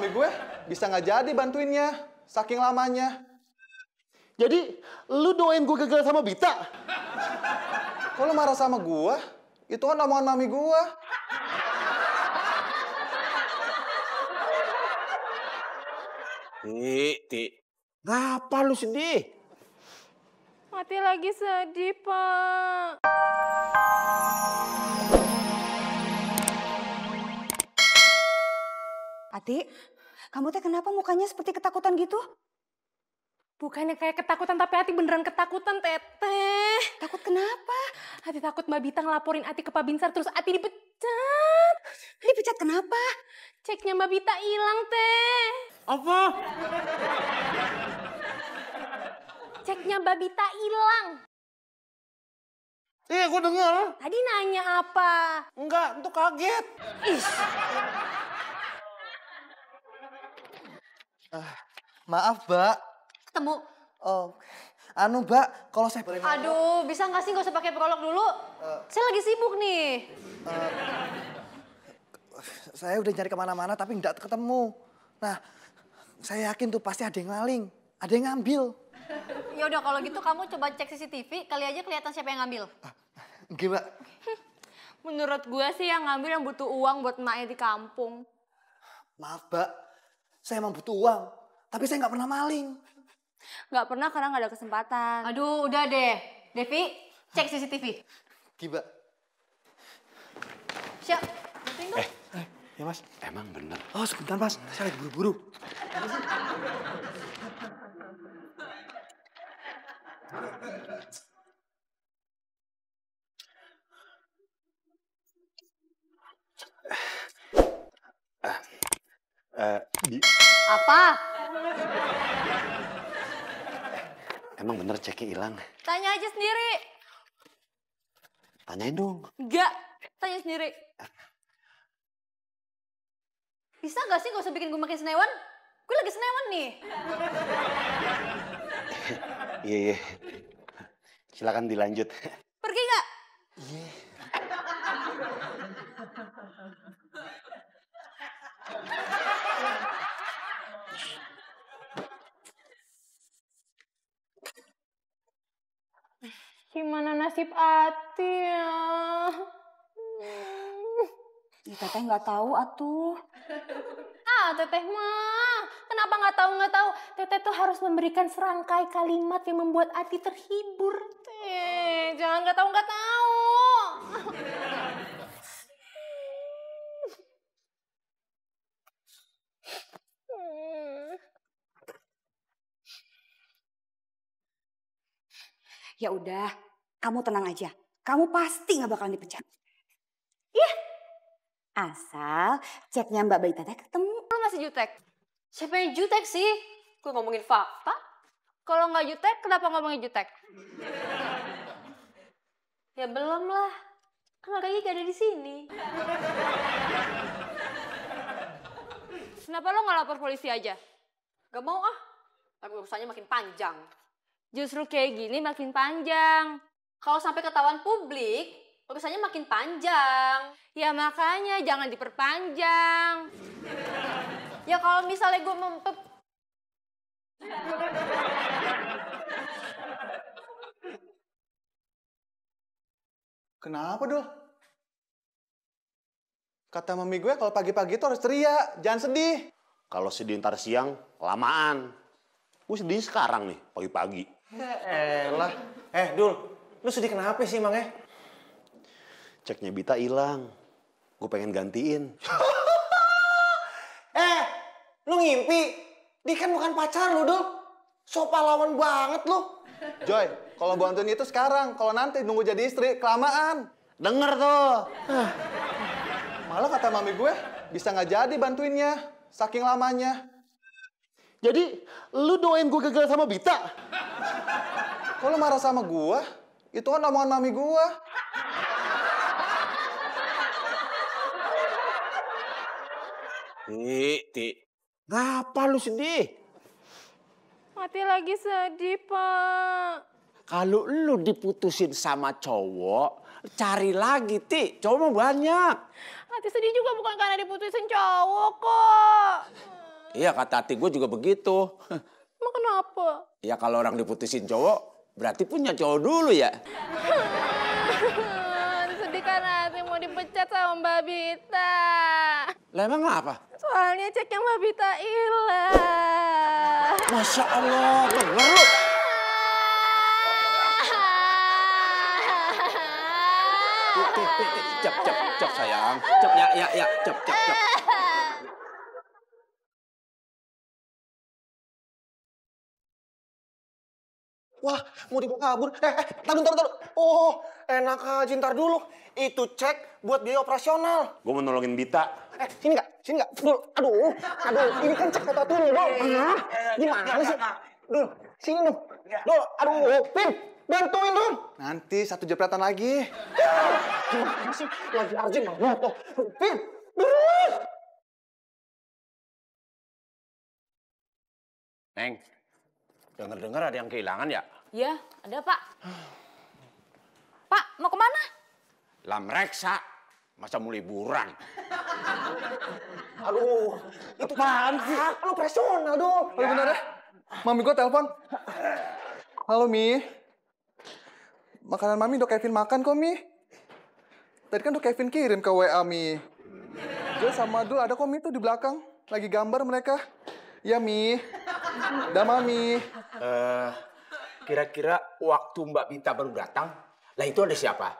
mami gue bisa nggak jadi bantuinnya, saking lamanya. Jadi, lu doain gue gagal sama Bita? Kalau marah sama gue, itu kan omongan mami gue. Ti, ngapa lu sedih? Mati lagi sedih, Pak. Ati, kamu teh kenapa mukanya seperti ketakutan gitu? Bukannya kayak ketakutan, tapi Ati beneran ketakutan, Teteh. Takut kenapa? Ati takut Mbak Bita ngelaporin Ati ke Pak Binsar, terus Ati dipecat. Dipecat kenapa? Ceknya Mbak Bita hilang, Teh. Apa? Ceknya Mbak Bita hilang. Iya, gue denger. Tadi nanya apa? Enggak, itu kaget. Ih, Maaf, Mbak. ketemu. Oh, Mbak, kalau saya boleh ngomong. Aduh, bisa nggak sih nggak usah pakai prolog dulu? Saya lagi sibuk nih. Saya udah nyari kemana-mana tapi nggak ketemu. Nah, saya yakin tuh pasti ada yang maling, ada yang ngambil. Ya udah kalau gitu kamu coba cek CCTV, kali aja kelihatan siapa yang ngambil. Oke, Mbak. Menurut gue sih yang ngambil yang butuh uang buat emaknya di kampung. Maaf, Mbak. Saya emang butuh uang, tapi saya nggak pernah maling. Nggak pernah karena nggak ada kesempatan. Aduh, udah deh. Devi, cek CCTV. Oke, Mbak. Siap, bantuin dong. Ya, Mas. Emang bener. Oh, sebentar, Mas. Saya lagi buru-buru. Apa? Emang bener ceknya hilang? Tanya aja sendiri. Tanyain dong. Enggak, tanya sendiri. Bisa nggak sih nggak usah bikin gue makin senewan? Gue lagi senewan nih. Iya. Silakan dilanjut. Pergi nggak? Iya. Gimana nasib Ati ya? Ya, Teteh nggak tahu atuh. Teteh mah, kenapa nggak tahu? Teteh tuh harus memberikan serangkai kalimat yang membuat Ati terhibur. Jangan nggak tahu. Ya udah, kamu tenang aja. Kamu pasti nggak bakalan dipecat. Asal ceknya Mbak Bayi Teteh ketemu. Lu masih jutek? Siapa yang jutek sih? Gue ngomongin fakta. Kalau nggak jutek, kenapa ngomongin jutek? Ya belum lah. Kan lagi gak ada di sini. Kenapa lo nggak lapor polisi aja? Gak mau ah. Tapi urusannya makin panjang. Justru kayak gini makin panjang. Kalau sampai ketahuan publik, urusannya makin panjang. Ya makanya jangan diperpanjang. Ya kalau misalnya gue Kenapa, Dul? Kata mami gue kalau pagi-pagi tuh harus ceria, jangan sedih. Kalau sedih ntar siang, lamaan. Gue sedih sekarang nih, pagi-pagi. Elah. Dul, lu sedih kenapa sih emangnya? Ceknya Bita hilang. Gue pengen gantiin. Lu ngimpi? Dia kan bukan pacar lu, Dul. So pahlawan banget lu. Joy, kalau bantuin itu sekarang, kalau nanti nunggu jadi istri, kelamaan. Denger tuh. Malah kata mami gue, bisa nggak jadi bantuinnya, saking lamanya. Jadi, lu doain gue gagal sama Bita? Kalau marah sama gue, itu kan omongan mami gue. Ti, ngapa lu sedih? Mati lagi sedih, Pak. Kalau lu diputusin sama cowok, cari lagi, Ti. Cowok mah banyak. Hati sedih juga bukan karena diputusin cowok kok. Iya, kata hati gue juga begitu. Emang kenapa? Ya kalau orang diputusin cowok, berarti punya cowok dulu ya. Sedih kan hati mau dipecat sama Mbak Bita. Lah emang apa? Soalnya ceknya Mbak Bita hilang. Masya Allah, bener lu. Cep sayang. Cep ya, cep. Wah, mau dibawa kabur. Taruh. Oh, enak aja, ntar dulu. Itu cek buat biaya operasional. Gue mau nolongin Bita. Sini nggak? Dul, aduh, ini kan cek kata Dul. Gimana sih? Dul, sini dong. Dul, aduh, Pin, bantuin dong. Nanti 1 jepretan lagi. Gimana sih? Lagi arjen banget. Pin, Dul. Neng, denger ada yang kehilangan ya? Ya, ada Pak. Pak, mau kemana? Lam reksa, masa mau liburan? Aduh, itu apaan sih? Lu operasional dong. Halo bener ya? Mami gue telepon. Halo Mi. Makanan Mami udah Kevin makan kok Mi. Tadi kan udah Kevin kirim ke WA Mi. Gue sama Dul ada kok Mi tuh di belakang. Lagi gambar mereka. Ya Mi. Dah Mami. Kira-kira waktu Mbak Bita baru datang, lah itu ada siapa?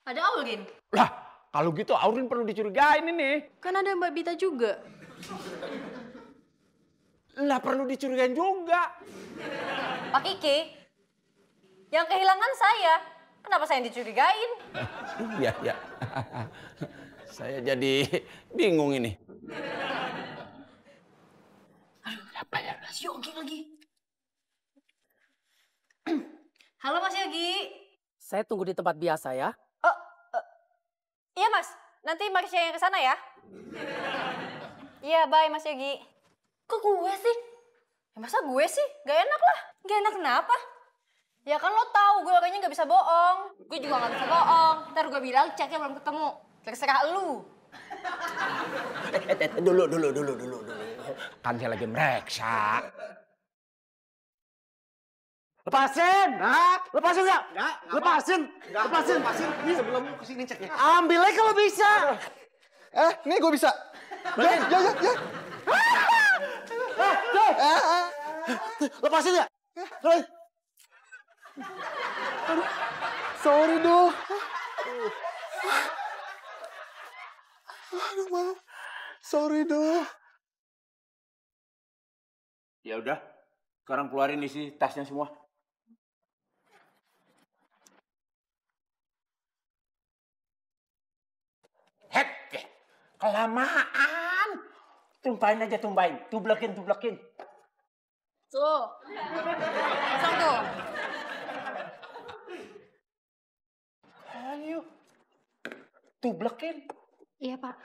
Ada Aurin. Lah, kalau gitu Aurin perlu dicurigain ini. Kan ada Mbak Bita juga. Lah perlu dicurigain juga. Pak Kiki, yang kehilangan saya. Kenapa saya yang dicurigain? Iya. Saya jadi bingung ini. Apa ya? Mas Yogi lagi. Halo Mas Yogi. Saya tunggu di tempat biasa ya. Iya Mas, nanti Marsha yang ke sana ya. Iya, bye Mas Yogi. Kok gue sih? Ya masa gue sih? Gak enak lah. Gak enak kenapa? Ya kan lo tahu gue orangnya gak bisa bohong. Gue juga gak bisa bohong. Ntar gue bilang ceknya belum ketemu. Terserah lu. Dulu. Kan saya lagi mereksa. Lepasin! Lepasin nggak? Lepasin! Ini sebelum kesini ceknya. Ambil aja kalau bisa. Ini gue bisa. Ya. Lepasin nggak? Sorry Dul. Aduh maaf. Sorry Dul. Ya udah, sekarang keluarin isi tasnya semua. Kelamaan. Tumpahin aja. Tublekin. Tuh. Kosong tuh. Ayo. Tublekin. Iya Pak.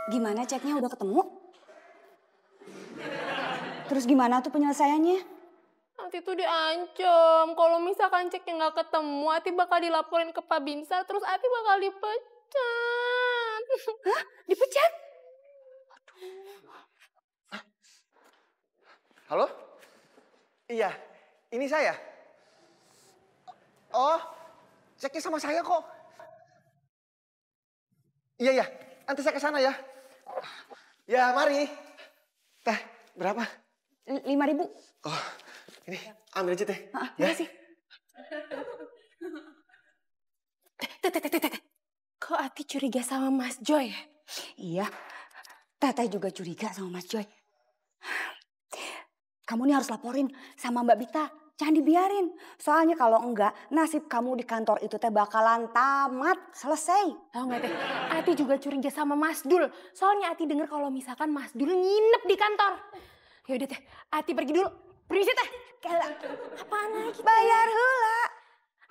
Gimana ceknya udah ketemu? Terus gimana tuh penyelesaiannya? Nanti tuh diancam. Kalau misalkan ceknya nggak ketemu, Ati bakal dilaporin ke Pak Binsar. Terus Ati bakal dipecat. Hah? Dipecat? Halo? Iya, ini saya. Oh, ceknya sama saya kok. Iya, nanti saya ke sana ya. Ya, mari. Teh, berapa? 5.000. Oh, ini ambil aja teh. Makasih. Kok Ati curiga sama Mas Joy? Iya, Teteh juga curiga sama Mas Joy. Kamu nih harus laporin sama Mbak Bita. Jangan dibiarin. Soalnya kalau enggak, nasib kamu di kantor itu teh bakalan tamat. Selesai. Tahu nggak Teh? Ati juga curiga sama Mas Dul. Soalnya Ati dengar kalau misalkan Mas Dul nginep di kantor. Ya udah Teh, Ati pergi dulu. Permisi Teh. Gila. Apaan lagi? Bayar heula.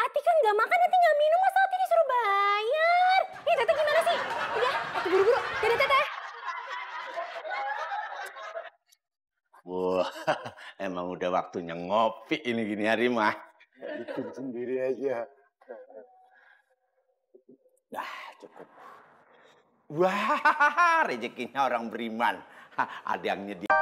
Ati kan nggak makan, Ati nggak minum, masa Ati disuruh bayar? Ih Teteh gimana sih? Udah, Ati buru-buru. Dadah Teteh. Wah, emang udah waktunya ngopi ini gini hari mah. Bikin sendiri aja. Dah cukup. Wah, rezekinya orang beriman. Ada yang nyediain.